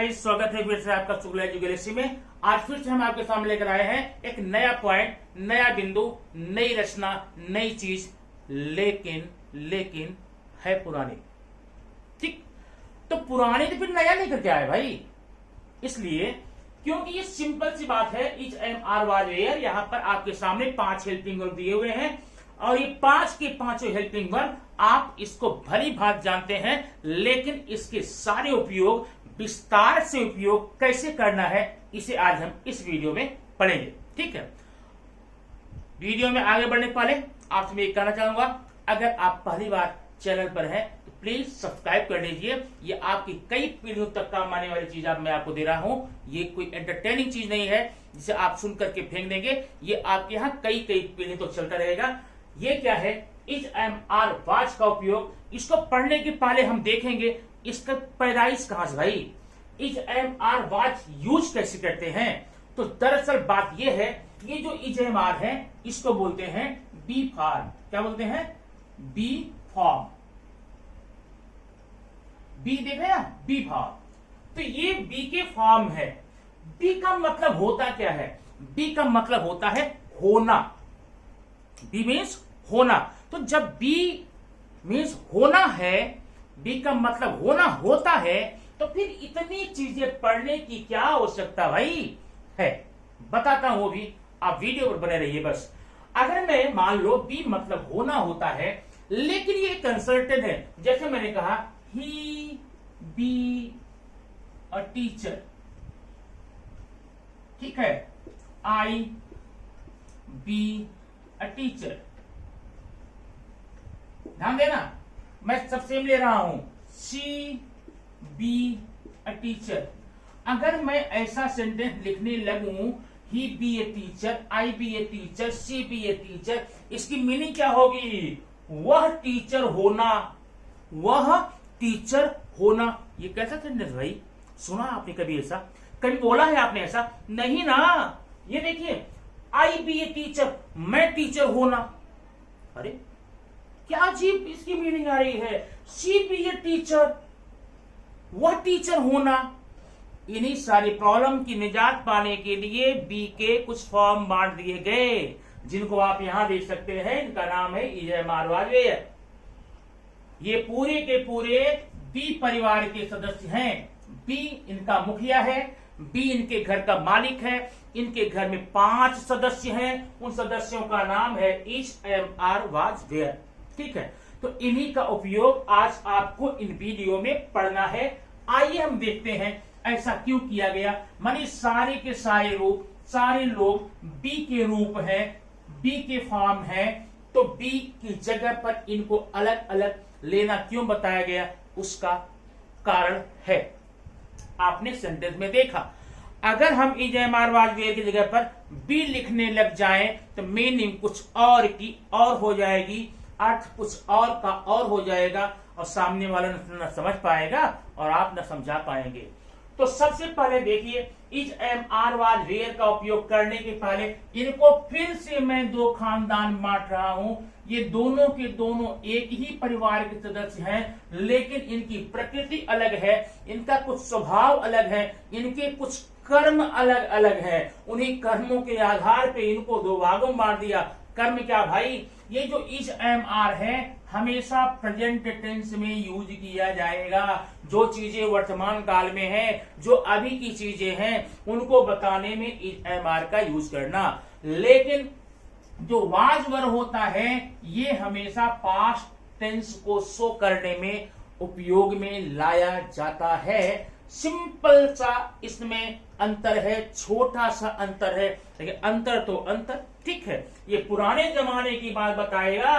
Guys, स्वागत है फिर से आपका शुक्ला एजुकेशन गैलेक्सी में। आज फिर से हम आपके सामने लेकर आए हैं एक नया पॉइंट, नया बिंदु, नई रचना, नई चीज, लेकिन है पुरानी। ठीक, तो पुरानी तो फिर नया नहीं करके आए भाई, इसलिए क्योंकि ये सिंपल सी बात है। Is am are was were, यहाँ पर आपके सामने 5 हेल्पिंग वर्ब दिए हुए हैं और ये 5 के 5 हेल्पिंग वर्ब आप इसको भली भांति जानते हैं, लेकिन इसके सारे उपयोग, विस्तार से उपयोग कैसे करना है, इसे आज हम इस वीडियो में पढ़ेंगे। ठीक है, वीडियो में आगे बढ़ने से पहले आपसे मैं कहना चाहूंगा, अगर आप पहली बार चैनल पर हैं तो प्लीज सब्सक्राइब कर लीजिए। ये आपकी कई पीढ़ियों तक काम आने वाली चीज मैं आपको दे रहा हूं। ये कोई एंटरटेनिंग चीज नहीं है जिसे आप सुन करके फेंक देंगे। ये आपके यहाँ कई पीढ़ी तो चलता रहेगा। ये क्या है, इज एम आर वाज का उपयोग। इसको पढ़ने के पहले हम देखेंगे इसका पैदाइश कहां से भाई, is am are was use कैसे करते हैं। तो दरअसल बात यह है, ये जो इज एम आर है इसको बोलते हैं बी फॉर्म। क्या बोलते हैं? B form. बी देख रहे हैं, बी फॉर्म। तो ये बी के फॉर्म है। बी का मतलब होता क्या है? बी का मतलब होता है होना। बी मीन्स होना। तो जब बी मीन्स होना है, बी का मतलब होना होता है, तो फिर इतनी चीजें पढ़ने की क्या आवश्यकता भाई है, बताता हूं। वो भी आप वीडियो पर बने रहिए बस। अगर मैं मान लो बी मतलब होना होता है, लेकिन ये कंसल्टेंट है, जैसे मैंने कहा ही बी अ टीचर। ठीक है, आई बी अ टीचर। ध्यान देना, मैं सब सेम ले रहा हूं। She be a teacher. अगर मैं ऐसा सेंटेंस लिखने लगूं, he be a teacher, I be a teacher, she be a teacher, इसकी मीनिंग क्या होगी? वह टीचर होना, वह टीचर होना। ये कैसा सेंटेंस भाई? सुना आपने कभी ऐसा? कभी बोला है आपने ऐसा? नहीं ना। ये देखिए, आई बी ए टीचर, मैं टीचर होना। अरे क्या अजीब इसकी मीनिंग आ रही है। शी बी ए टीचर, वह टीचर होना। इन्हीं सारी प्रॉब्लम की निजात पाने के लिए बी के कुछ फॉर्म बांट दिए गए, जिनको आप यहां देख सकते हैं। इनका नाम है is am are was were. ये पूरे के पूरे बी परिवार के सदस्य हैं। बी इनका मुखिया है, बी इनके घर का मालिक है। इनके घर में 5 सदस्य हैं। उन सदस्यों का नाम है is am are was were. ठीक है, तो इन्हीं का उपयोग आज आपको इन वीडियो में पढ़ना है। आइए हम देखते हैं ऐसा क्यों किया गया। माने सारे के सारे रूप, सारे लोग बी के रूप हैं, बी के फॉर्म है, तो बी की जगह पर इनको अलग अलग लेना क्यों बताया गया, उसका कारण है। आपने सेंटेंस में देखा, अगर हम is am are was were की जगह पर बी लिखने लग जाएं तो मीनिंग कुछ और की और हो जाएगी, अर्थ कुछ और का और हो जाएगा, और सामने वाला न समझ पाएगा और आप न समझा पाएंगे। तो सबसे पहले देखिए, is am are was were का उपयोग करने के पहले इनको फिर से मैं 2 खानदान बांट रहा हूं। ये दोनों के दोनों एक ही परिवार के सदस्य हैं, लेकिन इनकी प्रकृति अलग है, इनका कुछ स्वभाव अलग है, इनके कुछ कर्म अलग अलग है। उन्हीं कर्मों के आधार पे इनको 2 भागों में बांट दिया। कर्म क्या भाई? ये जो इज एम आर है हमेशा प्रेजेंट टेंस में यूज किया जाएगा। जो चीजें वर्तमान काल में है, जो अभी की चीजें हैं, उनको बताने में इज एम आर का यूज करना। लेकिन जो वाज वर्ब होता है ये हमेशा पास्ट टेंस को शो करने में उपयोग में लाया जाता है। सिंपल सा इसमें अंतर है, छोटा सा अंतर है, लेकिन अंतर तो अंतर। ठीक है, ये पुराने जमाने की बात बताएगा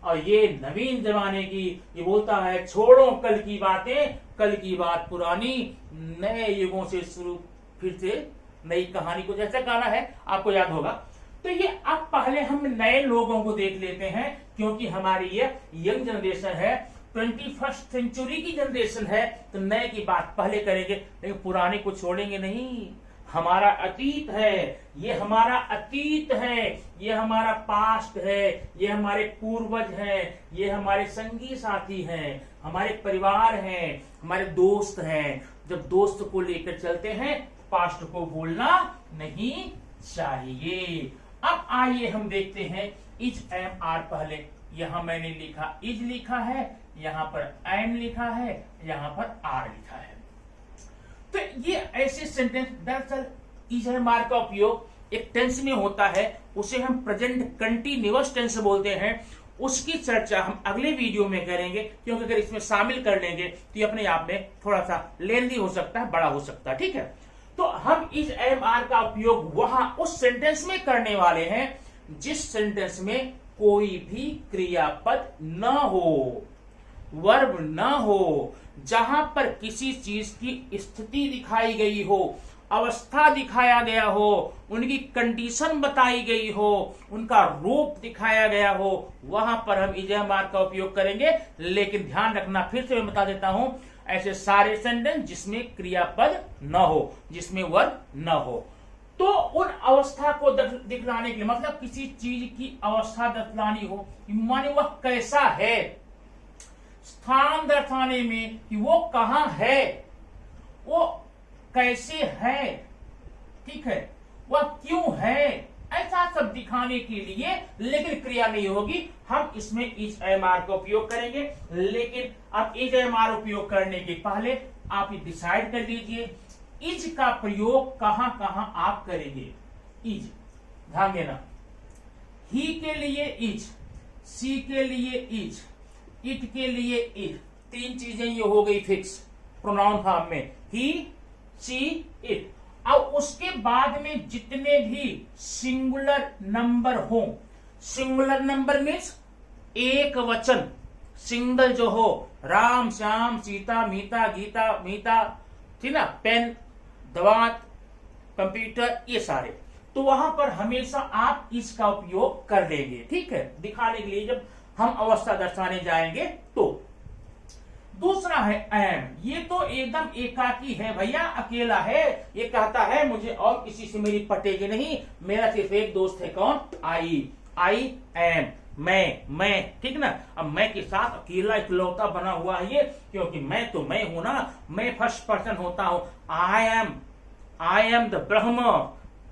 और ये नवीन जमाने की। ये बोलता है छोड़ो कल की बातें, कल की बात पुरानी, नए युगों से शुरू फिर से नई कहानी। को जैसा गाना है आपको याद होगा। तो ये अब पहले हम नए लोगों को देख लेते हैं, क्योंकि हमारी ये यंग जनरेशन है, 21st सेंचुरी की जनरेशन है, तो नए की बात पहले करेंगे, लेकिन पुराने को छोड़ेंगे नहीं। हमारा अतीत है, ये हमारा अतीत है, ये हमारा पास्ट है, ये हमारे पूर्वज हैं, ये हमारे संगी साथी हैं, हमारे परिवार हैं, हमारे दोस्त हैं। जब दोस्त को लेकर चलते हैं पास्ट को भूलना नहीं चाहिए। अब आइए हम देखते हैं इज एम आर। पहले यहां मैंने लिखा इज लिखा है, यहां पर एम लिखा है, यहां पर आर लिखा है। तो ये ऐसे सेंटेंस, दरअसल इज एम आर का उपयोग एक टेंस में होता है, उसे हम प्रेजेंट कंटिन्यूअस टेंस बोलते हैं। उसकी चर्चा हम अगले वीडियो में करेंगे, क्योंकि अगर इसमें शामिल कर लेंगे तो ये अपने आप में थोड़ा सा लेंथी हो सकता है, बड़ा हो सकता है। ठीक है, तो हम इज एम आर का उपयोग वहां उस सेंटेंस में करने वाले हैं जिस सेंटेंस में कोई भी क्रियापद न हो, वर्ब न हो, जहां पर किसी चीज की स्थिति दिखाई गई हो, अवस्था दिखाया गया हो, उनकी कंडीशन बताई गई हो, उनका रूप दिखाया गया हो, वहां पर हम इज एम आर का उपयोग करेंगे। लेकिन ध्यान रखना, फिर से मैं बता देता हूं, ऐसे सारे सेंटेंस जिसमें क्रियापद न हो, जिसमें वर्ब न हो, तो उन अवस्था को दिखलाने के लिए, मतलब किसी चीज की अवस्था दिखलानी हो, माने वह कैसा है, स्थान दर्शाने में कि वो कहां है, वो कैसे है, ठीक है, वह क्यों है, ऐसा सब दिखाने के लिए, लेकिन क्रिया नहीं होगी, हम इसमें इज एम आर का उपयोग करेंगे। लेकिन अब इज एम आर उपयोग करने के पहले आप ये डिसाइड कर लीजिए इज का प्रयोग कहां कहां आप करेंगे। इज, ध्यान देना, ही के लिए इज, सी के लिए इज, इट के लिए इज, तीन चीजें ये हो गई फिक्स प्रोनाउन फॉर्म में, ही, सी, इट। अब उसके बाद में जितने भी सिंगुलर नंबर हो, सिंगुलर नंबर मीन्स एक वचन, सिंगल जो हो, राम, श्याम, सीता, मीता, गीता, मीता, ठीक ना, पेन, दवात, कंप्यूटर, ये सारे, तो वहां पर हमेशा आप इसका उपयोग कर लेंगे। ठीक है, दिखाने के लिए जब हम अवस्था दर्शाने जाएंगे तो। दूसरा है एम, ये तो एकदम एकाकी है भैया, अकेला है, ये कहता है मुझे और किसी से मेरी पटेगी नहीं, मेरा सिर्फ एक दोस्त है, कौन, आई एम, मैं, ठीक ना। अब मैं के साथ अकेला इकलौता बना हुआ है ये, क्योंकि मैं तो मैं हूं ना, मैं फर्स्ट पर्सन होता हूं, आई एम द ब्रह्म,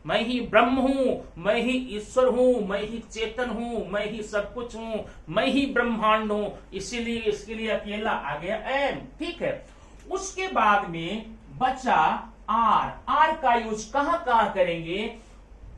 मैं ही ब्रह्म हूं, मैं ही ईश्वर हूं, मैं ही चेतन हूं, मैं ही सब कुछ हूं, मैं ही ब्रह्मांड हूं, इसीलिए इसके लिए अकेला आ गया एम। ठीक है, उसके बाद में बचा आर। आर का यूज कहां कहां करेंगे?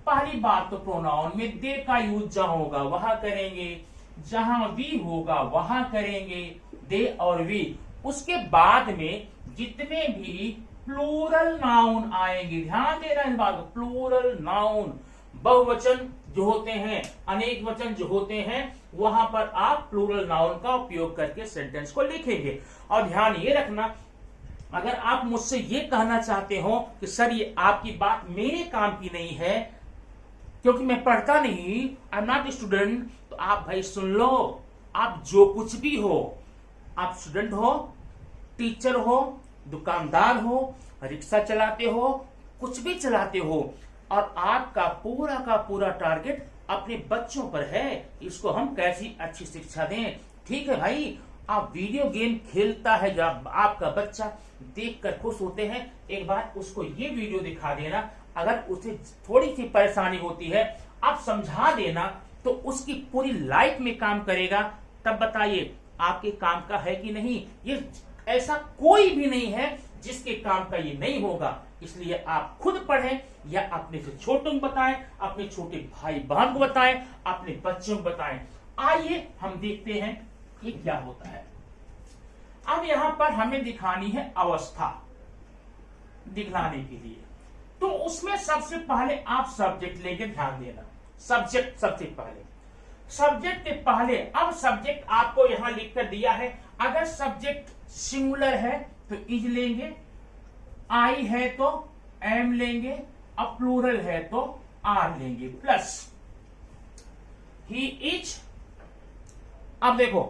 पहली बात तो प्रोनाउन में दे का यूज जहां होगा वहां करेंगे, जहां वी होगा वहां करेंगे, दे और वी। उसके बाद में जितने भी प्लूरल नाउन आएंगे, ध्यान देना इस बात को, प्लूरल नाउन, बहुवचन जो होते हैं, अनेक वचन जो होते हैं, वहां पर आप प्लूरल नाउन का उपयोग करके सेंटेंस को लिखेंगे। और ध्यान ये रखना, अगर आप मुझसे ये कहना चाहते हो कि सर ये आपकी बात मेरे काम की नहीं है क्योंकि मैं पढ़ता नहीं, आई एम नॉट स्टूडेंट, तो आप भाई सुन लो, आप जो कुछ भी हो, आप स्टूडेंट हो, टीचर हो, दुकानदार हो, रिक्शा चलाते हो, कुछ भी चलाते हो, और आपका पूरा का पूरा टारगेट अपने बच्चों पर है, इसको हम कैसी अच्छी शिक्षा दें। ठीक है भाई, आप वीडियो गेम खेलता है जब आपका बच्चा, देखकर खुश होते हैं, एक बार उसको ये वीडियो दिखा देना, अगर उसे थोड़ी सी परेशानी होती है आप समझा देना, तो उसकी पूरी लाइफ में काम करेगा। तब बताइए आपके काम का है कि नहीं? ये ऐसा कोई भी नहीं है जिसके काम का ये नहीं होगा। इसलिए आप खुद पढ़ें या अपने से छोटों को बताएं, अपने छोटे भाई बहन को बताएं, अपने बच्चों को बताएं। आइए हम देखते हैं ये क्या होता है। अब यहां पर हमें दिखानी है अवस्था, दिखलाने के लिए, तो उसमें सबसे पहले आप सब्जेक्ट लेके ध्यान देना। सब्जेक्ट सबसे पहले, सब्जेक्ट के पहले, अब सब्जेक्ट आपको यहां लिखकर दिया है। अगर सब्जेक्ट सिंगुलर है तो इज लेंगे, आई है तो एम लेंगे, अब प्लूरल है तो आर लेंगे, प्लस ही इज। अब देखो,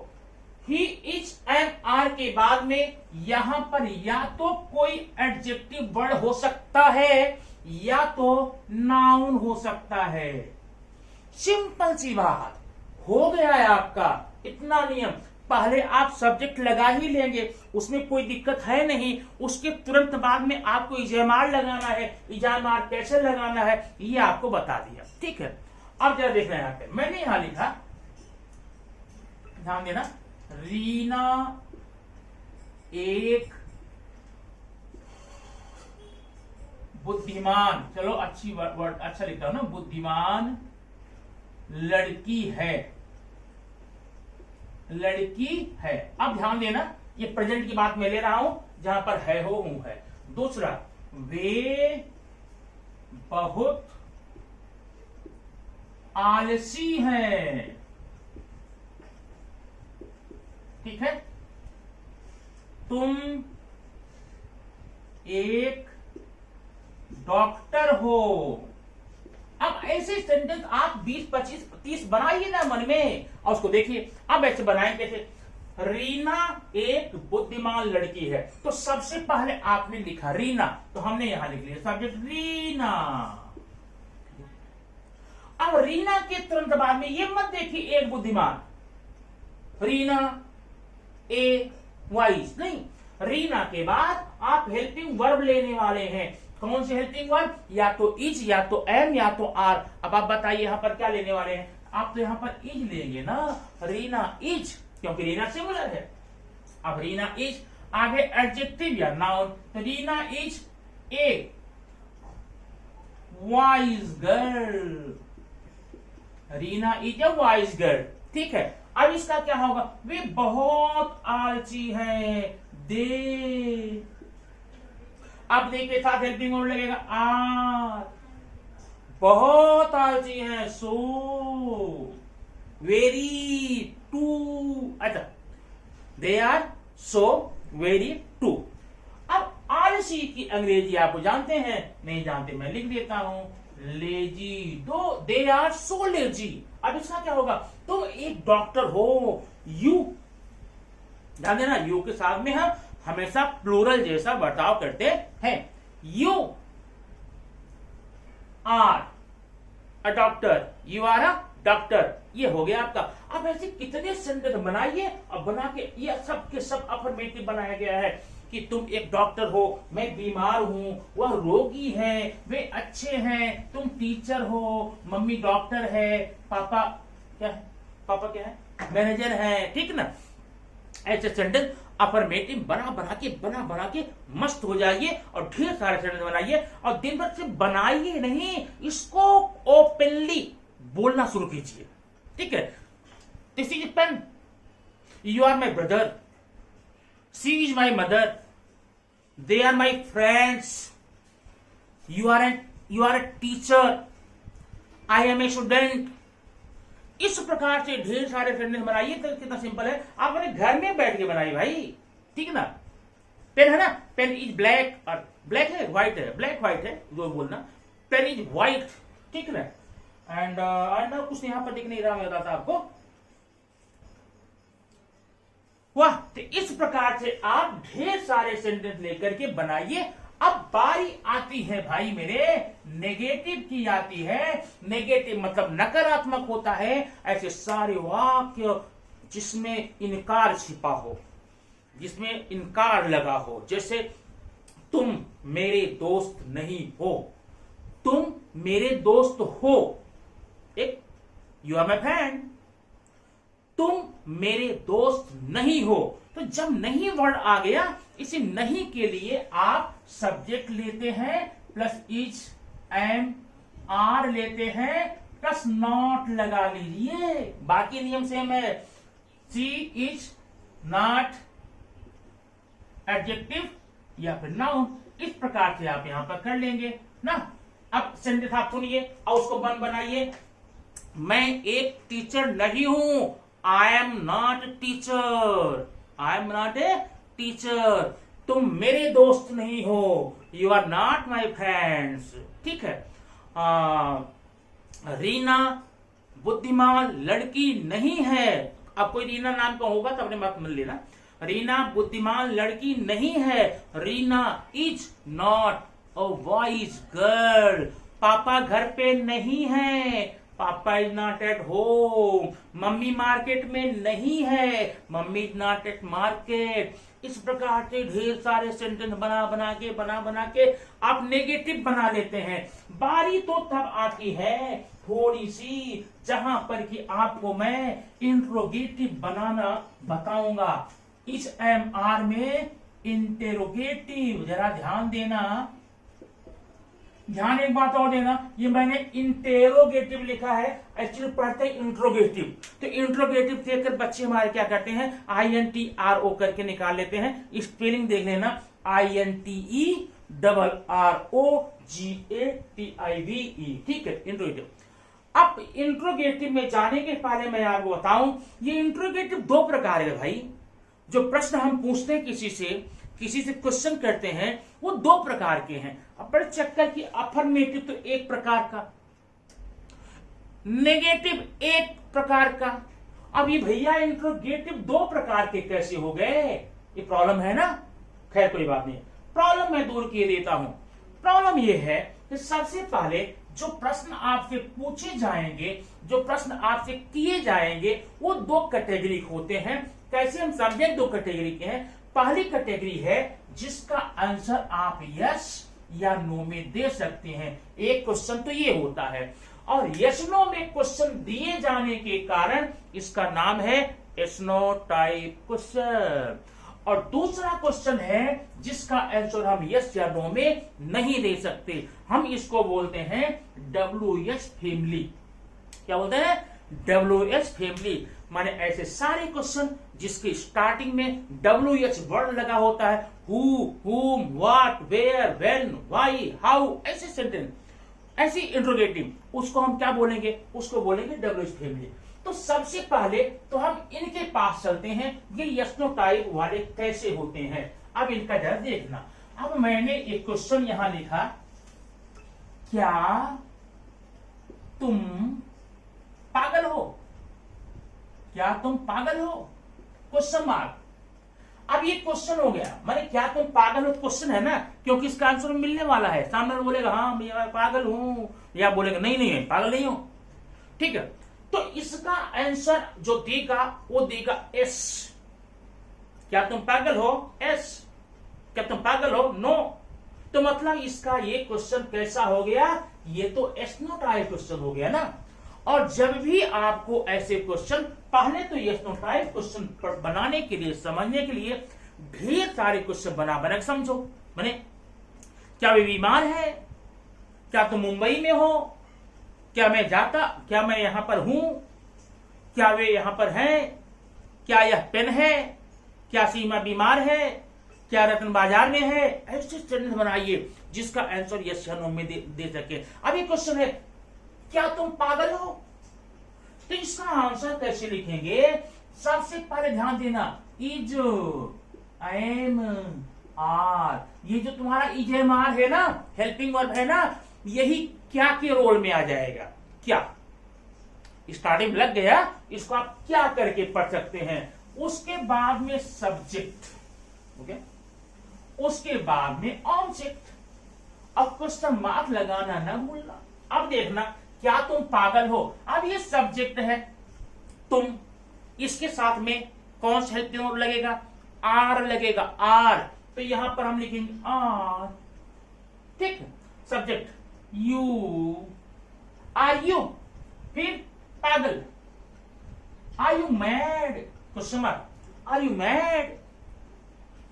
ही इज एंड आर के बाद में यहां पर या तो कोई एडजेक्टिव वर्ड हो सकता है या तो नाउन हो सकता है। सिंपल सी बात, हो गया है आपका इतना नियम। पहले आप सब्जेक्ट लगा ही लेंगे, उसमें कोई दिक्कत है नहीं। उसके तुरंत बाद में आपको इजामार लगाना है, इजामार कैसे लगाना है ये आपको बता दिया, ठीक है। अब जरा देखना यहाँ पे, मैंने यहां लिखा, ध्यान देना, रीना एक बुद्धिमान, चलो अच्छी वर्ड अच्छा लिखा हूं ना, बुद्धिमान लड़की है, लड़की है। अब ध्यान देना, ये प्रेजेंट की बात मैं ले रहा हूं, जहां पर है हो हूं है। दूसरा, वे बहुत आलसी हैं, ठीक है। तुम एक डॉक्टर हो। अब ऐसे सेंटेंस आप 20, 25, 30 बनाइए ना मन में, और उसको देखिए। अब ऐसे बनाएं कैसे, रीना एक बुद्धिमान लड़की है, तो सबसे पहले आपने लिखा रीना, तो हमने यहां लिख लिया सब्जेक्ट रीना। अब रीना के तुरंत बाद में ये मत देखिए एक बुद्धिमान, रीना ए वाइज नहीं, रीना के बाद आप हेल्पिंग वर्ब लेने वाले हैं। कौन से हेल्पिंग वर्ब, या तो इज, या तो एम, या तो आर। अब आप बताइए यहां पर क्या लेने वाले हैं, आप तो यहां पर इज लेंगे ना, रीना इज, क्योंकि रीना सिंगुलर है। अब रीना इज, आगे एडजेक्टिव या नाउन, तो Reena is a wise girl, Reena is a wise girl, ठीक है। अब इसका क्या होगा, वे बहुत आलसी हैं, दे। अब देखिए साथ हेल्पिंग वर्ब लगेगा आर, बहुत आलसी हैं, सो, वेरी, टू, अच्छा, they are so very too. अब आलसी की अंग्रेजी आप जानते हैं, नहीं जानते मैं लिख देता हूं, लेजी, तो दे आर सो लेजी। अब इसका क्या होगा, तुम एक डॉक्टर हो, यू, ध्यान देना, यू के साथ में हम हमेशा प्लूरल जैसा बर्ताव करते हैं। You are a doctor, you are a doctor, ये हो गया आपका। अब ऐसे कितने सेंटेंस बनाइए, और बना के ये सब के सब अफर्मेटिव बनाया गया है कि तुम एक डॉक्टर हो, मैं बीमार हूं, वह रोगी है, वे अच्छे हैं, तुम टीचर हो, मम्मी डॉक्टर है, पापा क्या है, पापा क्या है, मैनेजर है, ठीक ना। ऐसे सेंटेंस अफर्मेटिव बना के मस्त हो जाइए, और ढेर सारे सेंटेंस बनाइए, और दिन भर से बनाइए नहीं, इसको ओपनली बोलना शुरू कीजिए, ठीक है। This is pen, you are my brother, she is my mother, they are my friends, you are a teacher, I am a student. इस प्रकार से ढेर सारे सेंटेंस बनाइए, तो कितना सिंपल है, आप अपने घर में बैठ के बनाइए भाई, ठीक है ना। पेन है ना, पेन इज ब्लैक, और ब्लैक है व्हाइट है, ब्लैक व्हाइट है जो बोलना, पेन इज व्हाइट, ठीक है ना। एंड कुछ यहां पर दिख नहीं रहा, मैं बताता आपको। वाह, तो इस प्रकार से आप ढेर सारे सेंटेंस लेकर के बनाइए। अब बारी आती है भाई मेरे नेगेटिव की आती है। नेगेटिव मतलब नकारात्मक होता है, ऐसे सारे वाक्य जिसमें इनकार छिपा हो, जिसमें इनकार लगा हो, जैसे तुम मेरे दोस्त नहीं हो, तुम मेरे दोस्त हो, एक यू आर माई फ्रेंड, तुम मेरे दोस्त नहीं हो। तो जब नहीं वर्ड आ गया, इसे नहीं के लिए आप सब्जेक्ट लेते हैं प्लस इज एम आर लेते हैं प्लस नॉट लगा लीजिए, बाकी नियम सेम है। सी इज नॉट एडजेक्टिव या फिर नाउन, इस प्रकार से आप यहां पर कर लेंगे ना। अब सेंटेंस आप सुनिए और उसको बनाइए। मैं एक टीचर नहीं हूं, I am not teacher, I am not a teacher. तुम मेरे दोस्त नहीं हो, you are not my friends, ठीक है। रीना बुद्धिमान लड़की नहीं है। अब कोई रीना नाम का होगा तो अपने बात मान लेना। रीना बुद्धिमान लड़की नहीं है, Reena is not a wise girl. पापा घर पे नहीं है, पापा is not at home, mummy market में नहीं है, mummy is not at market. इस प्रकार से ढेर सारे सेंटेंस बना बना के आप नेगेटिव बना लेते हैं। बारी तो तब आती है थोड़ी सी जहां पर कि आपको मैं इंट्रोगेटिव बनाना बताऊंगा। इस एमआर में इंटेरोगेटिव, जरा ध्यान देना, ध्यान एक बात और देना, ये मैंने इंटेरोगेटिव लिखा है, एक्चुअली पढ़ते हैं इंट्रोगेटिव। तो इंट्रोगेटिव देखकर बच्चे हमारे क्या करते हैं, INTRO करके निकाल लेते हैं। स्पेलिंग देख लेना, INTERROGATIVE, ठीक है, इंट्रोगेटिव। अब इंट्रोगेटिव में जाने के पहले मैं आपको बताऊं, ये इंट्रोगेटिव दो प्रकार है भाई। जो प्रश्न हम पूछते हैं किसी से क्वेश्चन करते हैं, वो दो प्रकार के हैं। अब बड़े चक्कर की, अफर्मेटिव तो एक प्रकार का, नेगेटिव एक प्रकार का। अब ये भैया इंट्रोगेटिव दो प्रकार के कैसे हो गए, ये प्रॉब्लम है ना। खैर कोई बात नहीं, प्रॉब्लम मैं दूर किए देता हूं। प्रॉब्लम ये है कि सबसे पहले जो प्रश्न आपसे पूछे जाएंगे, जो प्रश्न आपसे किए जाएंगे, वो दो कैटेगरी होते हैं। कैसे हम समझें दो कैटेगरी के हैं। पहली कैटेगरी है जिसका आंसर आप यस या नो में दे सकते हैं। एक क्वेश्चन तो ये होता है, और यस नो में क्वेश्चन दिए जाने के कारण इसका नाम है एसनो टाइप क्वेश्चन। और दूसरा क्वेश्चन है जिसका आंसर हम यस या नो में नहीं दे सकते, हम इसको बोलते हैं WH फैमिली। क्या बोलते हैं, WH फैमिली। माने ऐसे सारे क्वेश्चन जिसके स्टार्टिंग में WH वर्ड लगा होता है, who, whom, what, where, when, why, how, ऐसे सेंटेंस, ऐसी इंट्रोगेटिव, उसको हम क्या बोलेंगे, उसको बोलेंगे WH फैमिली। तो सबसे पहले तो हम इनके पास चलते हैं, ये यस नो टाइप वाले कैसे होते हैं। अब इनका जरा देखना। अब मैंने एक क्वेश्चन यहां लिखा, क्या तुम पागल हो, क्या तुम पागल हो, क्वेश्चन मार्क। अब ये क्वेश्चन हो गया, माने क्या तुम पागल हो, क्वेश्चन है ना, क्योंकि इसका आंसर मिलने वाला है। सामने बोलेगा हाँ मैं पागल हूं, या बोलेगा नहीं नहीं पागल नहीं हो, ठीक है। तो इसका आंसर जो देगा वो देगा एस। क्या तुम पागल हो, एस। क्या तुम पागल हो, नो। तो मतलब इसका ये क्वेश्चन कैसा हो गया, ये तो एस नो टाइप क्वेश्चन हो गया ना। और जब भी आपको ऐसे क्वेश्चन, पहले तो यस नो टाइप क्वेश्चन बनाने के लिए, समझने के लिए ढेर सारे क्वेश्चन बना के समझो। माने क्या वे बीमार है, क्या तुम मुंबई में हो, क्या मैं यहां पर हूं, क्या वे यहां पर हैं, क्या यह पेन है, क्या सीमा बीमार है, क्या रतन बाजार में है। ऐसे सेंटेंस बनाइए जिसका आंसर यस या नो में दे सके। अब ये क्वेश्चन है क्या तुम पागल हो, तो इसका आंसर कैसे लिखेंगे। सबसे पहले ध्यान देना, इज एम आर, ये जो तुम्हारा इज एम आर है ना, हेल्पिंग वर्ब है ना, यही क्या के रोल में आ जाएगा। क्या स्टार्टिंग लग गया, इसको आप क्या करके पढ़ सकते हैं। उसके बाद में सब्जेक्ट, ओके, उसके बाद में ऑब्जेक्ट। अब क्वेश्चन मार्क लगाना ना भूलना। अब देखना, क्या तुम पागल हो, अब ये सब्जेक्ट है तुम, इसके साथ में कौन सा हेल्पिंग वर्ब लगेगा, आर लगेगा, आर। तो यहां पर हम लिखेंगे आर, ठीक है। सब्जेक्ट यू, आर यू, फिर पागल, are you mad, question mark, are you mad.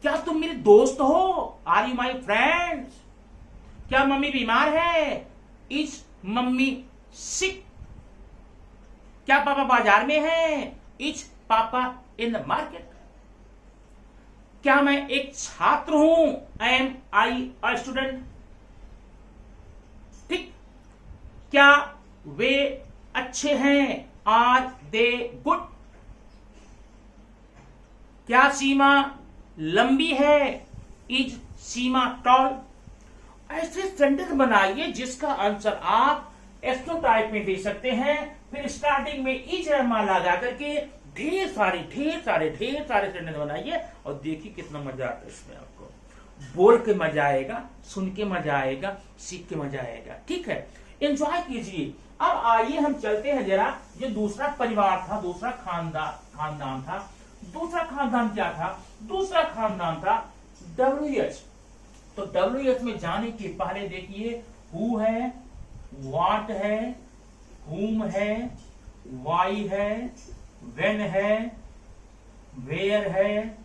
क्या तुम मेरे दोस्त हो, आर यू माई फ्रेंड्स। क्या मम्मी बीमार है, इज मम्मी सिक। क्या पापा बाजार में है, इज पापा इन द मार्केट। क्या मैं एक छात्र हूं, एम आई अ स्टूडेंट, ठीक। क्या वे अच्छे हैं, आर दे गुड। क्या सीमा लंबी है, इज सीमा टॉल। ऐसे सेंटेंस बनाइए जिसका आंसर आप एस्ट्रो टाइप में दे सकते हैं। फिर स्टार्टिंग में इज एमा लगा करके ढेर सारे सेंटेंस बनाइए, और देखिए कितना मजा आता है इसमें। आपको बोल के मजा आएगा, सुन के मजा आएगा, सीख के मजा आएगा, ठीक है। एंजॉय कीजिए। अब आइए हम चलते हैं जरा, जो दूसरा परिवार था, दूसरा खानदान था। दूसरा खानदान क्या था? दूसरा खानदान था WH। तो WH में जाने के पहले देखिए, हु है, व्हाट है, whom है, why है, when है, where है,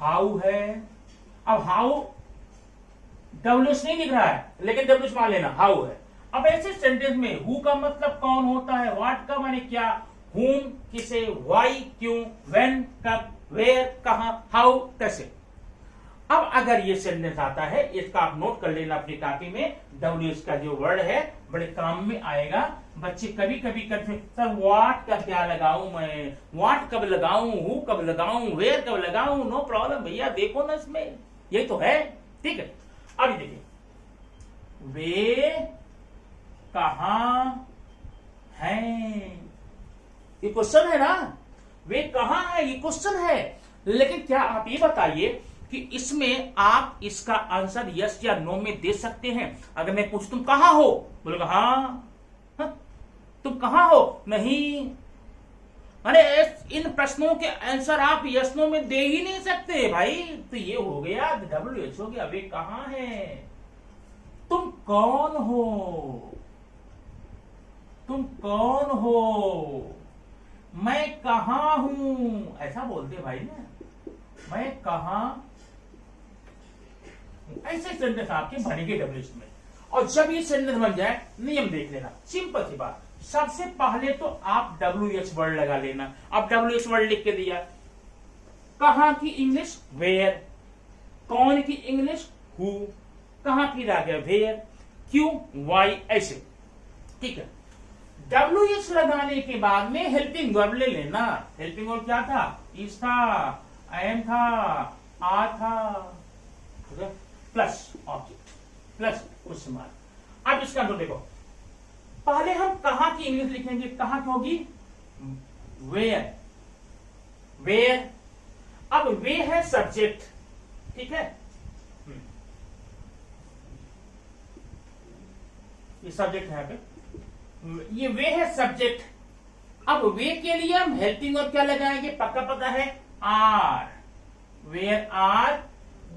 how है। अब how WH नहीं दिख रहा है, लेकिन WH मान लेना हाउ है। अब ऐसे सेंटेंस में हु का मतलब कौन होता है, व्हाट का माने क्या, whom किसे, why क्यों, when कब, where कहां, हाउ कैसे। अब अगर ये सेंटेंस आता है, इसका आप नोट कर लेना अपनी कॉपी में, WH का जो वर्ड है बड़े काम में आएगा। बच्चे कभी कभी कंफ्यूज, सर व्हाट का क्या लगाऊं मैं, व्हाट कब लगाऊं, हु कब लगाऊं, वेयर कब लगाऊं। नो प्रॉब्लम भैया, देखो ना इसमें यही तो है, ठीक है। अभी देखिए, वे कहां हैं, ये क्वेश्चन है ना, वे कहां है, ये क्वेश्चन है। लेकिन क्या आप ये बताइए कि इसमें आप इसका आंसर यस या नो में दे सकते हैं? अगर मैं पूछ तुम कहां हो, बोलोगे हाँ, तुम कहां हो, नहीं। अरे इन प्रश्नों के आंसर आप यस नो में दे ही नहीं सकते भाई। तो ये हो गया WH हो गया, वे कहां है। तुम कौन हो, तुम कौन हो, मैं कहां हूं, ऐसा बोलते भाई ना, मैं कहां, ऐसे सेंटेंस आपके बनेंगे WH में। और जब ये सेंटेंस बन जाए, नियम देख लेना, सिंपल सी बात। सबसे पहले तो आप WH वर्ड लगा लेना। अब WH वर्ड लिख के दिया, कहां की इंग्लिश वेयर, कौन की इंग्लिश हु, कहां की रह गया वेयर, क्यों वाई, ऐसे, ठीक है। WH लगाने के बाद में हेल्पिंग वर्ब ले लेना। हेल्पिंग वर्ब क्या था, इज था, एम था, आर था, plus object, plus question mark. अब इसका तो देखो, पहले हम कहां की इंग्लिश लिखेंगे, कहां की होगी वेयर, वेयर। अब वे है सब्जेक्ट, ठीक है, ये सब्जेक्ट है, ये वे है सब्जेक्ट। अब वे के लिए हम हेल्पिंग वर्ब क्या लगाएंगे, पक्का पता है, आर। वेयर आर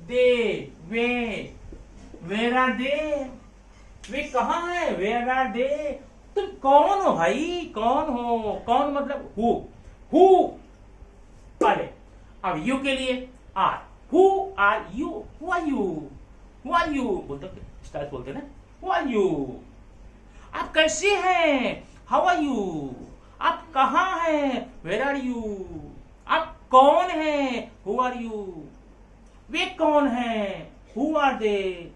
दे, वे, वेयर आर दे, वे कहां है, वेयर आर दे। तुम कौन हो भाई, कौन हो, कौन मतलब हु, हु पहले। अब यू के लिए are, who are you, who are you, who are you बोलते, स्टाइल बोलते ना, हु आर यू। आप कैसे हैं, हाउ आर यू। आप कहां हैं, वेयर आर यू। आप कौन हैं, हु आर यू। वे कौन हैं, हु आर दे।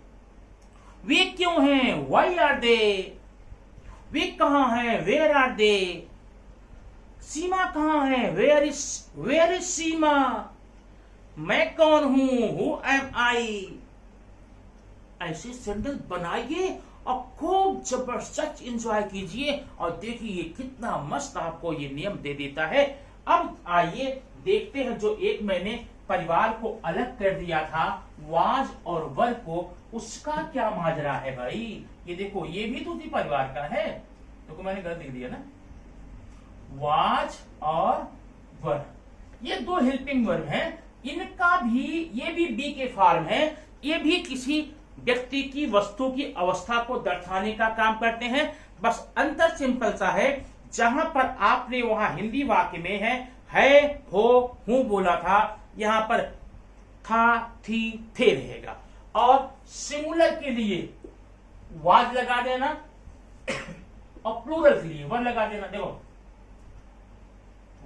वे क्यों हैं, वाई आर दे। वे कहां हैं, वेयर आर दे। सीमा कहां है, वेयर इज सीमा। मैं कौन हूं, हु एम आई। ऐसे सेंटेंस बनाइए और खूब जबरदस्त एंजॉय कीजिए और देखिए कितना मस्त आपको ये नियम दे देता है। अब आइए देखते हैं, जो एक मैंने परिवार को अलग कर दिया था, वाज और वर को, उसका क्या माजरा है भाई। ये देखो, ये भी तो उसी परिवार का है, तो मैंने गलत लिख दिया ना, वाज और वर, ये दो हेल्पिंग वर्ब हैं। इनका भी, ये भी बी के फॉर्म है, ये भी किसी व्यक्ति की, वस्तु की अवस्था को दर्शाने का काम करते हैं। बस अंतर सिंपल सा है, जहां पर आपने वहां हिंदी वाक्य में है, हो, हूं बोला था, यहां पर था, थी, थे रहेगा। और सिंगुलर के लिए वाज लगा देना और प्लूरल के लिए वर लगा देना। देखो,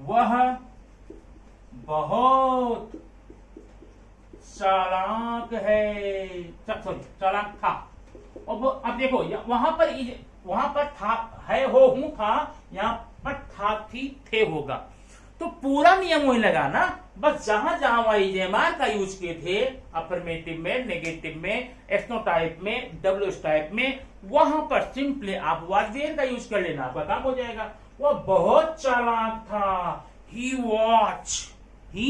वह बहुत चालाक है, सॉरी चालाक था। और अब देखो, वहां पर था, है, हो, हूं था, यहां पर था, थी, थे होगा। तो पूरा नियम वही लगाना, बस जहां जहां वाईजेएमआर का यूज किए थे, अफर्मेटिव में, नेगेटिव में, एक्सनोटाइप में, WH टाइप में, वहां पर सिंपली आप वाज वेयर का यूज कर लेना, आपका काम हो जाएगा। वह बहुत चालाक था, he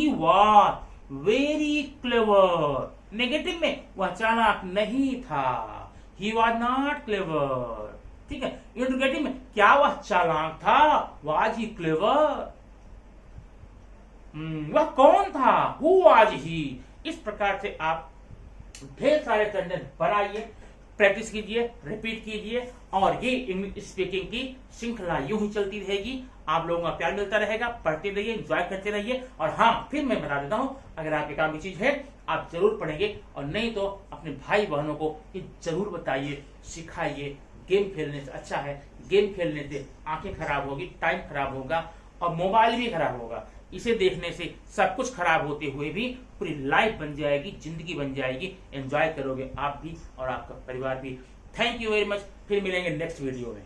was very clever. Negative में वह चालाक नहीं था, ही वॉज नॉट क्लेवर। ठीक है, इंट्रोगेटिव में क्या वह चालाक था, वाज ही क्लेवर, वह कौन था, हु वाज ही। इस प्रकार से आप ढेर सारे सेंटेंस बनाइए, प्रैक्टिस कीजिए, रिपीट कीजिए, और ये इंग्लिश स्पीकिंग की श्रृंखला यूं ही चलती रहेगी। आप लोगों का प्यार मिलता रहेगा, पढ़ते रहिए, एंजॉय करते रहिए। और हाँ, फिर मैं बता देता हूं, अगर आपके काम की चीज है आप जरूर पढ़ेंगे, और नहीं तो अपने भाई बहनों को ये जरूर बताइए, सिखाइए। गेम खेलने से अच्छा है, गेम खेलने से आंखें खराब होगी, टाइम खराब होगा, और मोबाइल भी खराब होगा। इसे देखने से सब कुछ खराब होते हुए भी पूरी लाइफ बन जाएगी, जिंदगी बन जाएगी। एंजॉय करोगे आप भी और आपका परिवार भी। Thank you very much. फिर मिलेंगे नेक्स्ट वीडियो में।